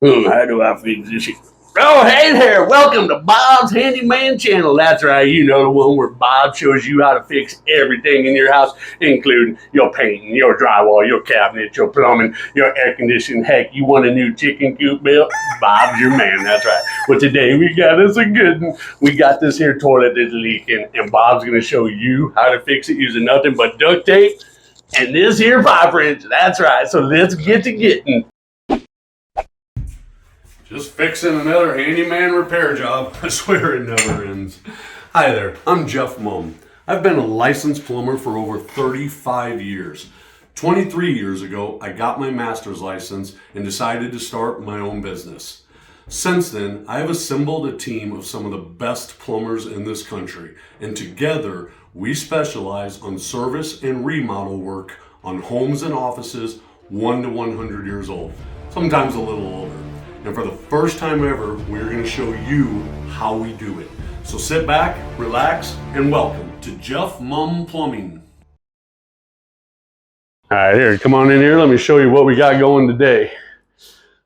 How do I fix this shit? Oh, hey there. Welcome to Bob's Handyman channel. That's right. You know, the one where Bob shows you how to fix everything in your house, including your painting, your drywall, your cabinet, your plumbing, your air conditioning. Heck, you want a new chicken coop built? Bob's your man. That's right. Well, today we got us a good one. We got this here toilet that's leaking, and Bob's going to show you how to fix it using nothing but duct tape and this here 5 wrench. That's right. So let's get to getting. Just fixing another handyman repair job. I swear it never ends. Hi there, I'm Jeff Mumm. I've been a licensed plumber for over 35 years. 23 years ago, I got my master's license and decided to start my own business. Since then, I have assembled a team of some of the best plumbers in this country, and together we specialize on service and remodel work on homes and offices 1 to 100 years old, sometimes a little older. And for the first time ever, we're going to show you how we do it. So sit back, relax, and welcome to Jeff Mumm Plumbing. All right, here, come on in here. Let me show you what we got going today.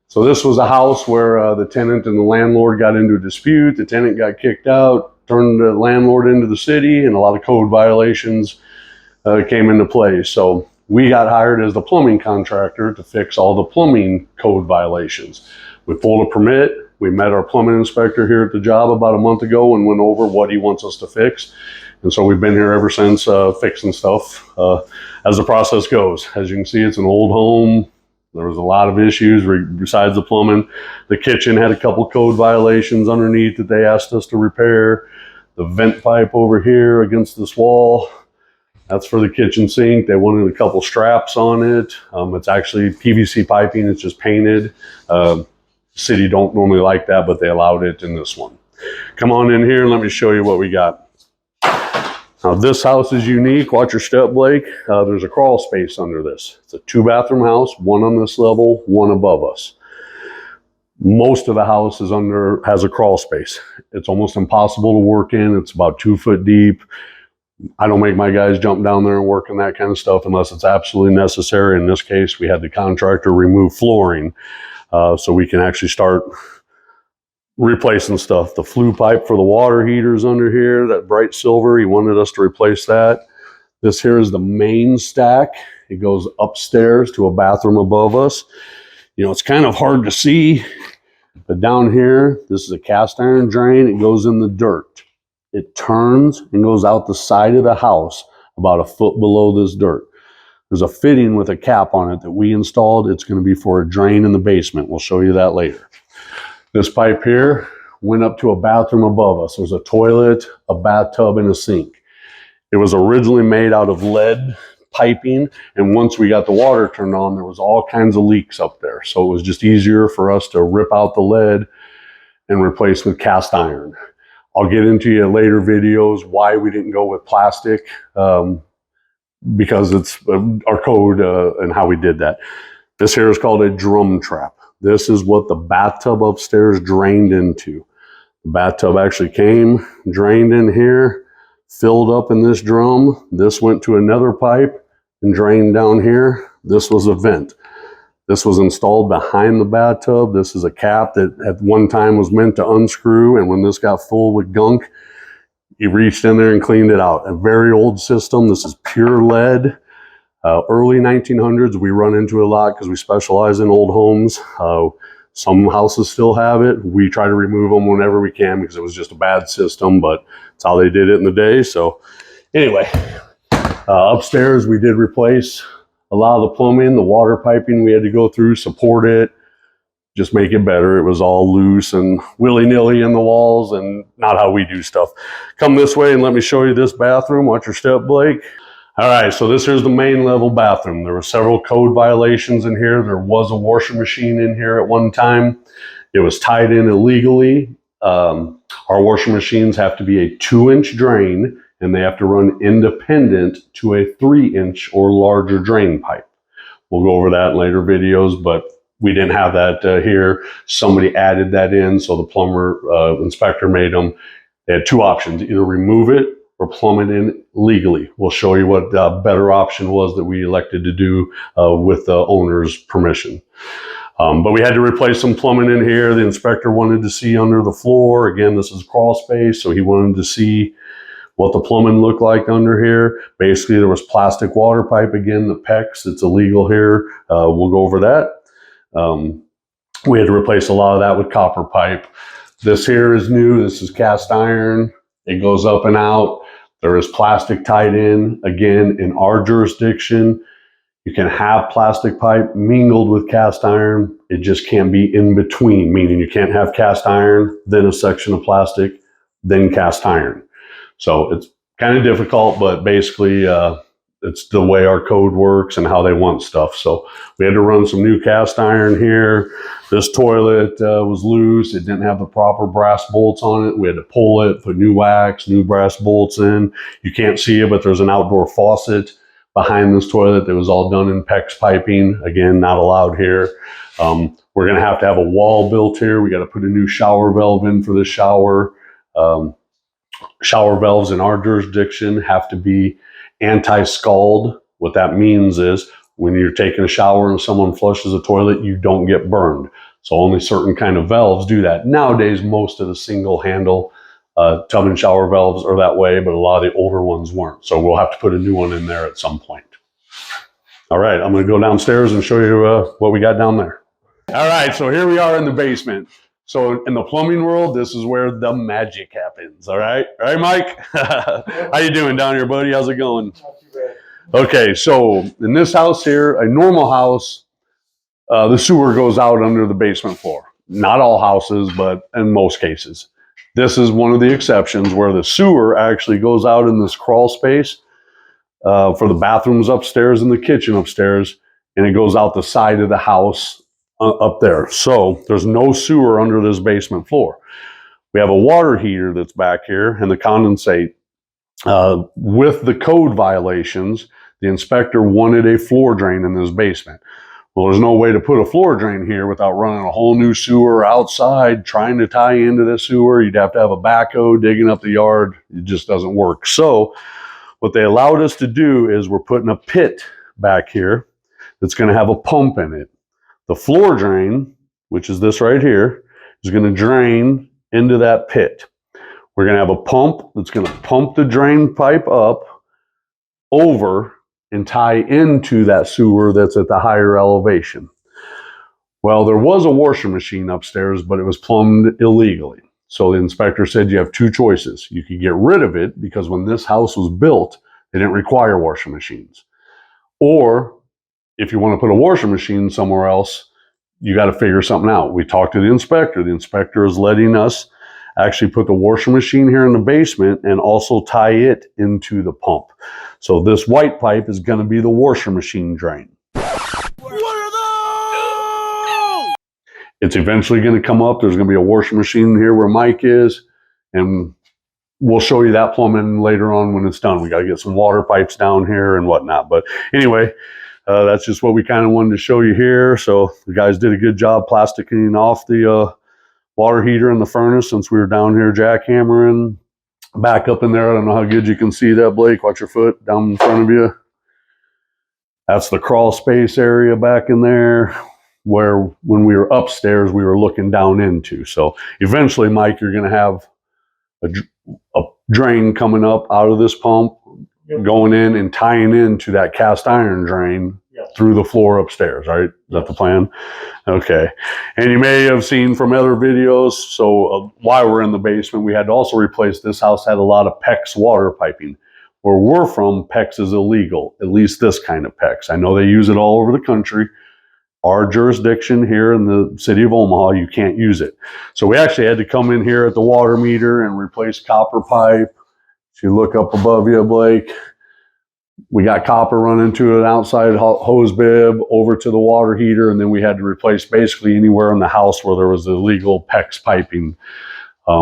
So this was a house where the tenant and the landlord got into a dispute. The tenant got kicked out, turned the landlord into the city, and a lot of code violations came into play. So we got hired as the plumbing contractor to fix all the plumbing code violations. We pulled a permit. We met our plumbing inspector here at the job about a month ago and went over what he wants us to fix. And so we've been here ever since fixing stuff as the process goes. As you can see, it's an old home. There was a lot of issues besides the plumbing. The kitchen had a couple code violations underneath that they asked us to repair. The vent pipe over here against this wall, that's for the kitchen sink. They wanted a couple straps on it. It's actually PVC piping. It's just painted. City don't normally like that, but they allowed it in this one. Come on in here and let me show you what we got. Now this house is unique. Watch your step, Blake. There's a crawl space under this. It's a 2-bathroom house, one on this level, one above us. Most of the house has a crawl space. It's almost impossible to work in. It's about 2 foot deep. I don't make my guys jump down there and work in that kind of stuff unless it's absolutely necessary. In this case, we had the contractor remove flooring so we can actually start replacing stuff. The flue pipe for the water heaters under here, that bright silver, he wanted us to replace that. This here is the main stack. It goes upstairs to a bathroom above us. You know, it's kind of hard to see, but down here, this is a cast iron drain. It goes in the dirt. It turns and goes out the side of the house about a foot below this dirt. There's a fitting with a cap on it that we installed. It's going to be for a drain in the basement. We'll show you that later. This pipe here went up to a bathroom above us. There's a toilet, a bathtub, and a sink. It was originally made out of lead piping, and once we got the water turned on, there was all kinds of leaks up there. So it was just easier for us to rip out the lead and replace with cast iron. I'll get into you in later videos why we didn't go with plastic, because it's our code and how we did that. This here is called a drum trap. This is what the bathtub upstairs drained into. The bathtub actually came, drained in here, filled up in this drum. This went to another pipe and drained down here. This was a vent. This was installed behind the bathtub. This is a cap that at one time was meant to unscrew, and when this got full with gunk, he reached in there and cleaned it out. A very old system. This is pure lead. Early 1900s, we run into a lot because we specialize in old homes. Some houses still have it. We try to remove them whenever we can because it was just a bad system, but it's how they did it in the day. So anyway, upstairs we did replace a lot of the plumbing, the water piping we had to go through, support it, just make it better. It was all loose and willy-nilly in the walls and not how we do stuff. Come this way and let me show you this bathroom. Watch your step, Blake. All right, so this here's the main level bathroom. There were several code violations in here. There was a washer machine in here at one time. It was tied in illegally. Our washer machines have to be a 2-inch drain, and they have to run independent to a 3-inch or larger drain pipe. We'll go over that in later videos, but we didn't have that here. Somebody added that in, so the plumber inspector made them. They had 2 options, either remove it or plumb it in legally. We'll show you what the better option was that we elected to do with the owner's permission. But we had to replace some plumbing in here. The inspector wanted to see under the floor. Again, this is crawl space, so he wanted to see what the plumbing looked like under here. Basically, there was plastic water pipe. Again, the PEX, it's illegal here. We'll go over that. We had to replace a lot of that with copper pipe. This here is new. This is cast iron. It goes up and out. There is plastic tied in. Again, in our jurisdiction, you can have plastic pipe mingled with cast iron. It just can't be in between, meaning you can't have cast iron, then a section of plastic, then cast iron. So it's kind of difficult, but basically it's the way our code works and how they want stuff. So we had to run some new cast iron here. This toilet was loose. It didn't have the proper brass bolts on it. We had to pull it, put new wax, new brass bolts in. You can't see it, but there's an outdoor faucet behind this toilet that was all done in PEX piping. Again, not allowed here. We're going to have a wall built here. We got to put a new shower valve in for the shower. Shower valves in our jurisdiction have to be anti-scald. What that means is when you're taking a shower and someone flushes a toilet, you don't get burned. So only certain kind of valves do that. Nowadays, most of the single handle tub and shower valves are that way, but a lot of the older ones weren't. So we'll have to put a new one in there at some point. All right, I'm going to go downstairs and show you what we got down there. All right, so here we are in the basement. So in the plumbing world, this is where the magic happens. All right, Mike? How you doing down here, buddy? How's it going? Not too bad. Okay, so in this house here, a normal house, the sewer goes out under the basement floor. Not all houses, but in most cases. This is one of the exceptions where the sewer actually goes out in this crawl space for the bathrooms upstairs and the kitchen upstairs, and it goes out the side of the house up there. So there's no sewer under this basement floor. We have a water heater that's back here and the condensate. With the code violations, the inspector wanted a floor drain in this basement. Well, there's no way to put a floor drain here without running a whole new sewer outside, trying to tie into the sewer. You'd have to have a backhoe digging up the yard. It just doesn't work. So what they allowed us to do is we're putting a pit back here that's going to have a pump in it. The floor drain, which is this right here, is going to drain into that pit. We're going to have a pump that's going to pump the drain pipe up over and tie into that sewer that's at the higher elevation. Well, there was a washer machine upstairs, but it was plumbed illegally. So the inspector said you have two choices. You could get rid of it because when this house was built, they didn't require washer machines. Or if you want to put a washer machine somewhere else, you got to figure something out. We talked to the inspector. The inspector is letting us actually put the washer machine here in the basement and also tie it into the pump. So this white pipe is going to be the washer machine drain. What are those? It's eventually going to come up. There's going to be a washer machine here where Mike is, and we'll show you that plumbing later on when it's done. We got to get some water pipes down here and whatnot. But anyway, that's just what we kind of wanted to show you here. So the guys did a good job plasticking off the water heater and the furnace since we were down here jackhammering. Back up in there, I don't know how good you can see that, Blake. Watch your foot down in front of you. That's the crawl space area back in there where when we were upstairs, we were looking down into. So eventually, Mike, you're going to have a drain coming up out of this pump, going in and tying into that cast iron drain through the floor upstairs, right? Is that the plan? Okay. And you may have seen from other videos, so while we're in the basement, we had to also replace, this house had a lot of PEX water piping. Where we're from, PEX is illegal, at least this kind of PEX. I know they use it all over the country. Our jurisdiction here in the city of Omaha, you can't use it. So we actually had to come in here at the water meter and replace copper pipe. If you look up above you, Blake, we got copper running to an outside hose bib over to the water heater, and then we had to replace basically anywhere in the house where there was illegal PEX piping.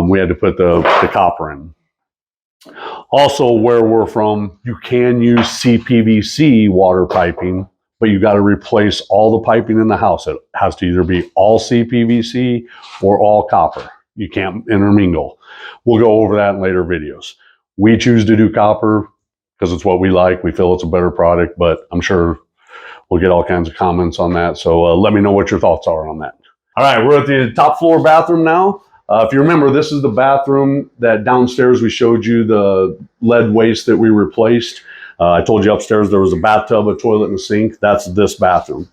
We had to put the copper in. Also, where we're from, you can use CPVC water piping, but you got to replace all the piping in the house. It has to either be all CPVC or all copper. You can't intermingle. We'll go over that in later videos. We choose to do copper because it's what we like. We feel it's a better product, but I'm sure we'll get all kinds of comments on that. So let me know what your thoughts are on that. All right, we're at the top floor bathroom now. If you remember, this is the bathroom that downstairs we showed you the lead waste that we replaced. I told you upstairs there was a bathtub, a toilet, and a sink. That's this bathroom.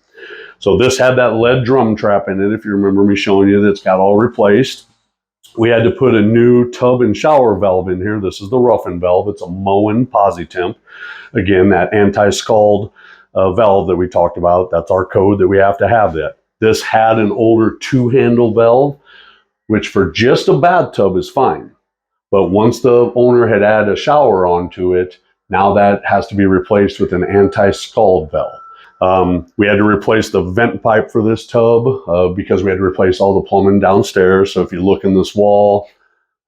So this had that lead drum trap in it, if you remember me showing you, that's got all replaced. We had to put a new tub and shower valve in here. This is the rough-in valve. It's a Moen Positemp. Again, that anti-scald valve that we talked about. That's our code that we have to have that. This had an older two-handle valve, which for just a bathtub is fine. But once the owner had added a shower onto it, now that has to be replaced with an anti-scald valve. We had to replace the vent pipe for this tub because we had to replace all the plumbing downstairs. So if you look in this wall,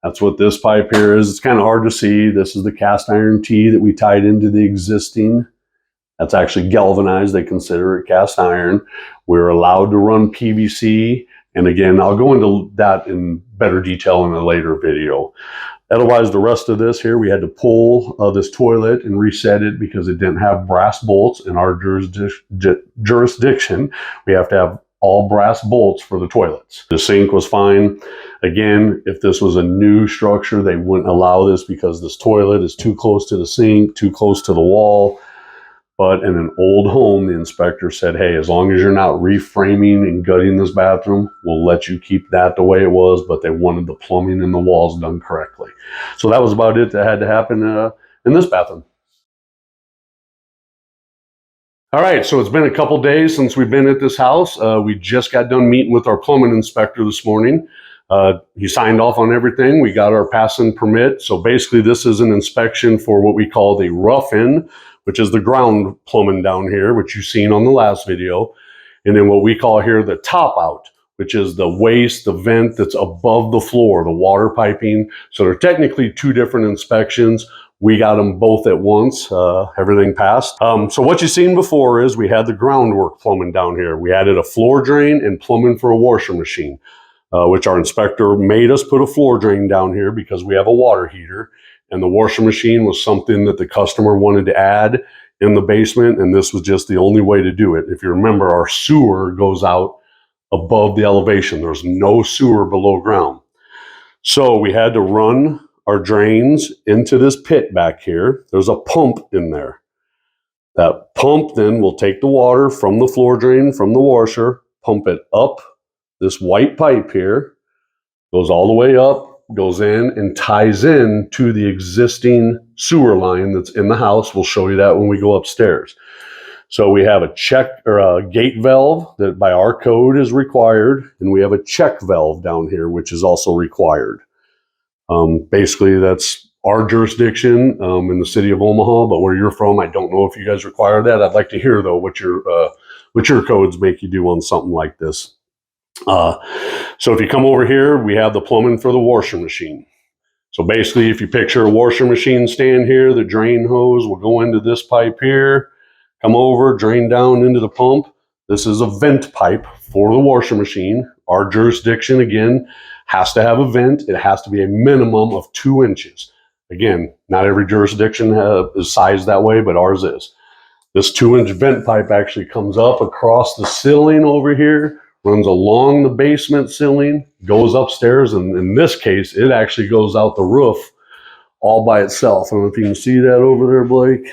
that's what this pipe here is. It's kind of hard to see. This is the cast iron T that we tied into the existing. That's actually galvanized. They consider it cast iron. We're allowed to run PVC. And again, I'll go into that in better detail in a later video. Otherwise, the rest of this here, we had to pull this toilet and reset it because it didn't have brass bolts. In our jurisdiction, we have to have all brass bolts for the toilets. The sink was fine. Again, if this was a new structure, they wouldn't allow this because this toilet is too close to the sink, too close to the wall. But in an old home, the inspector said, hey, as long as you're not reframing and gutting this bathroom, we'll let you keep that the way it was, but they wanted the plumbing and the walls done correctly. So that was about it that had to happen in this bathroom. All right, so it's been a couple days since we've been at this house. We just got done meeting with our plumbing inspector this morning. He signed off on everything. We got our passing permit. So basically this is an inspection for what we call the rough-in, which is the ground plumbing down here, which you've seen on the last video. And then what we call here the top out, which is the waste, the vent that's above the floor, the water piping. So they're technically two different inspections. We got them both at once. Everything passed. So what you've seen before is we had the groundwork plumbing down here. We added a floor drain and plumbing for a washer machine, which our inspector made us put a floor drain down here because we have a water heater. And the washer machine was something that the customer wanted to add in the basement, and this was just the only way to do it. If you remember, our sewer goes out above the elevation. There's no sewer below ground. So we had to run our drains into this pit back here. There's a pump in there. That pump then will take the water from the floor drain, from the washer, pump it up this white pipe here, goes all the way up, goes in and ties in to the existing sewer line that's in the house. We'll show you that when we go upstairs. So we have a check or a gate valve that by our code is required, and we have a check valve down here, which is also required. Basically, that's our jurisdiction in the city of Omaha, but where you're from, I don't know if you guys require that. I'd like to hear though what your codes make you do on something like this. So if you come over here, we have the plumbing for the washer machine. So basically, if you picture a washer machine stand here, the drain hose will go into this pipe here, come over, drain down into the pump. This is a vent pipe for the washer machine. Our jurisdiction, again, has to have a vent. It has to be a minimum of 2 inches. Again, not every jurisdiction is sized that way, but ours is. This 2-inch vent pipe actually comes up across the ceiling over here, runs along the basement ceiling, goes upstairs, and in this case, it actually goes out the roof all by itself. I don't know if you can see that over there, Blake.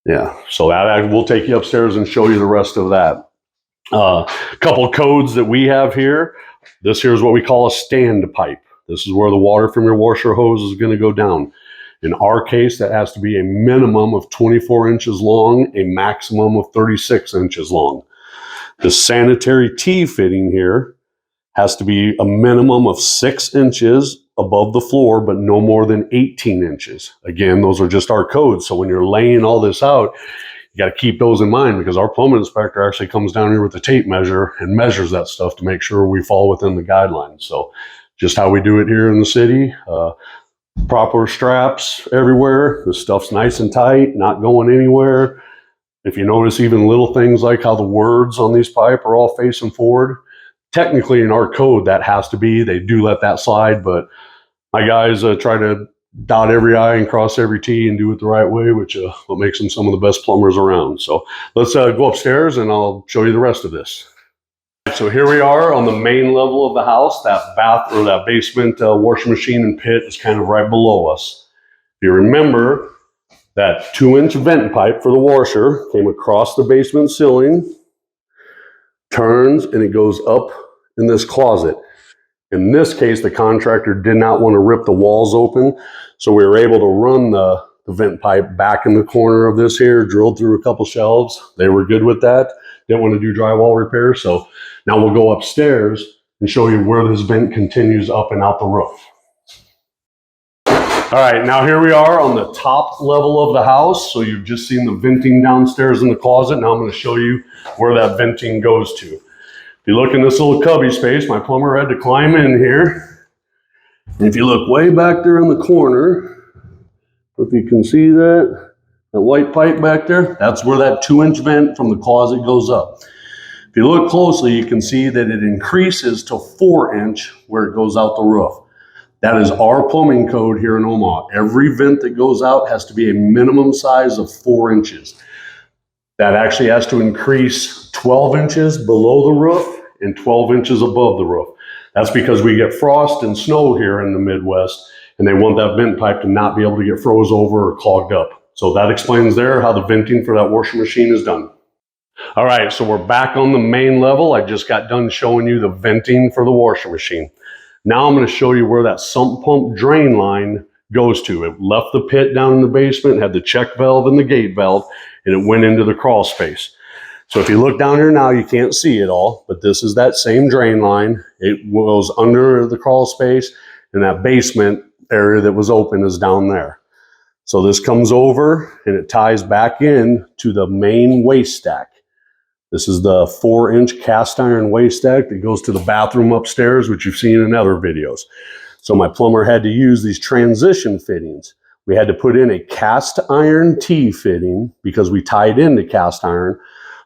Yeah, so that we'll take you upstairs and show you the rest of that. A couple codes that we have here. This here is what we call a stand pipe. This is where the water from your washer hose is going to go down. In our case, that has to be a minimum of 24 inches long, a maximum of 36 inches long. The sanitary T fitting here has to be a minimum of 6 inches above the floor, but no more than 18 inches. Again, those are just our codes. So when you're laying all this out, you got to keep those in mind because our plumbing inspector actually comes down here with a tape measure and measures that stuff to make sure we fall within the guidelines. So just how we do it here in the city, proper straps everywhere. The stuff's nice and tight, not going anywhere. If you notice even little things like how the words on these pipe are all facing forward, technically in our code that has to be, they do let that slide, but my guys try to dot every I and cross every T and do it the right way, which what makes them some of the best plumbers around. So let's go upstairs and I'll show you the rest of this. So here we are on the main level of the house. That bath or that basement washing machine and pit is kind of right below us. If you remember, that 2-inch vent pipe for the washer came across the basement ceiling, turns, and it goes up in this closet. In this case, the contractor did not want to rip the walls open, so we were able to run the vent pipe back in the corner of this here, drilled through a couple shelves. They were good with that. Didn't want to do drywall repair, so now we'll go upstairs and show you where this vent continues up and out the roof. All right, now here we are on the top level of the house. So you've just seen the venting downstairs in the closet. Now I'm going to show you where that venting goes to. If you look in this little cubby space, my plumber had to climb in here. And if you look way back there in the corner, if you can see that white pipe back there, that's where that 2-inch vent from the closet goes up. If you look closely, you can see that it increases to 4-inch where it goes out the roof. That is our plumbing code here in Omaha. Every vent that goes out has to be a minimum size of 4 inches. That actually has to increase 12 inches below the roof and 12 inches above the roof. That's because we get frost and snow here in the Midwest, and they want that vent pipe to not be able to get froze over or clogged up. So that explains there how the venting for that washing machine is done. All right, so we're back on the main level. I just got done showing you the venting for the washing machine. Now I'm going to show you where that sump pump drain line goes to. It left the pit down in the basement, had the check valve and the gate valve, and it went into the crawl space. So if you look down here now, you can't see it all, but this is that same drain line. It goes under the crawl space, and that basement area that was open is down there. So this comes over and it ties back in to the main waste stack. This is the 4-inch cast iron waste stack that goes to the bathroom upstairs, which you've seen in other videos. So my plumber had to use these transition fittings. We had to put in a cast iron T fitting because we tied into cast iron,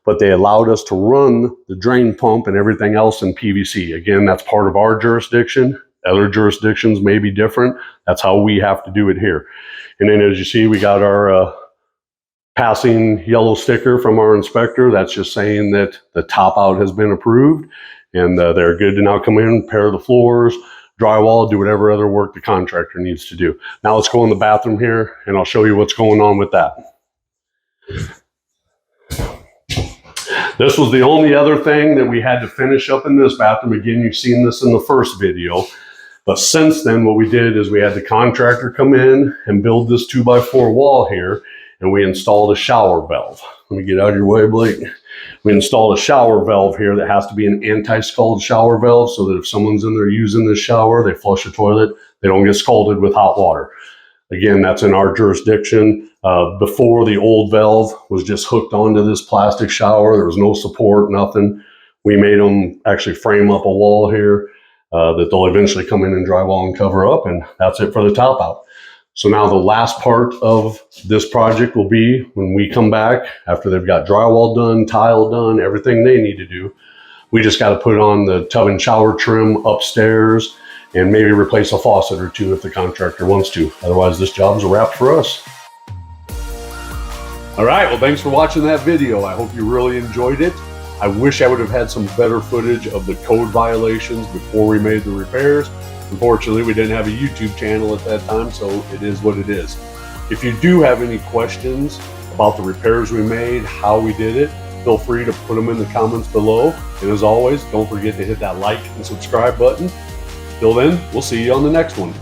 but they allowed us to run the drain pump and everything else in PVC. Again, that's part of our jurisdiction. Other jurisdictions may be different. That's how we have to do it here. And then as you see, we got our passing yellow sticker from our inspector. That's just saying that the top out has been approved and they're good to now come in, repair the floors, drywall, do whatever other work the contractor needs to do. Now let's go in the bathroom here and I'll show you what's going on with that. This was the only other thing that we had to finish up in this bathroom. Again, you've seen this in the first video. But since then, what we did is we had the contractor come in and build this 2x4 wall here, and we installed a shower valve. Let me get out of your way, Blake. We installed a shower valve here that has to be an anti-scald shower valve so that if someone's in there using the shower, they flush the toilet, they don't get scalded with hot water. Again, that's in our jurisdiction. Before, the old valve was just hooked onto this plastic shower. There was no support, nothing. We made them actually frame up a wall here that they'll eventually come in and drywall and cover up, and that's it for the top out. So now the last part of this project will be when we come back after they've got drywall done, tile done, everything they need to do. We just got to put on the tub and shower trim upstairs and maybe replace a faucet or two if the contractor wants to. Otherwise, this job's a wrap for us. All right, well, thanks for watching that video. I hope you really enjoyed it. I wish I would have had some better footage of the code violations before we made the repairs. Unfortunately, we didn't have a YouTube channel at that time, so it is what it is. If you do have any questions about the repairs we made, how we did it, feel free to put them in the comments below. And as always, don't forget to hit that like and subscribe button. Till then, we'll see you on the next one.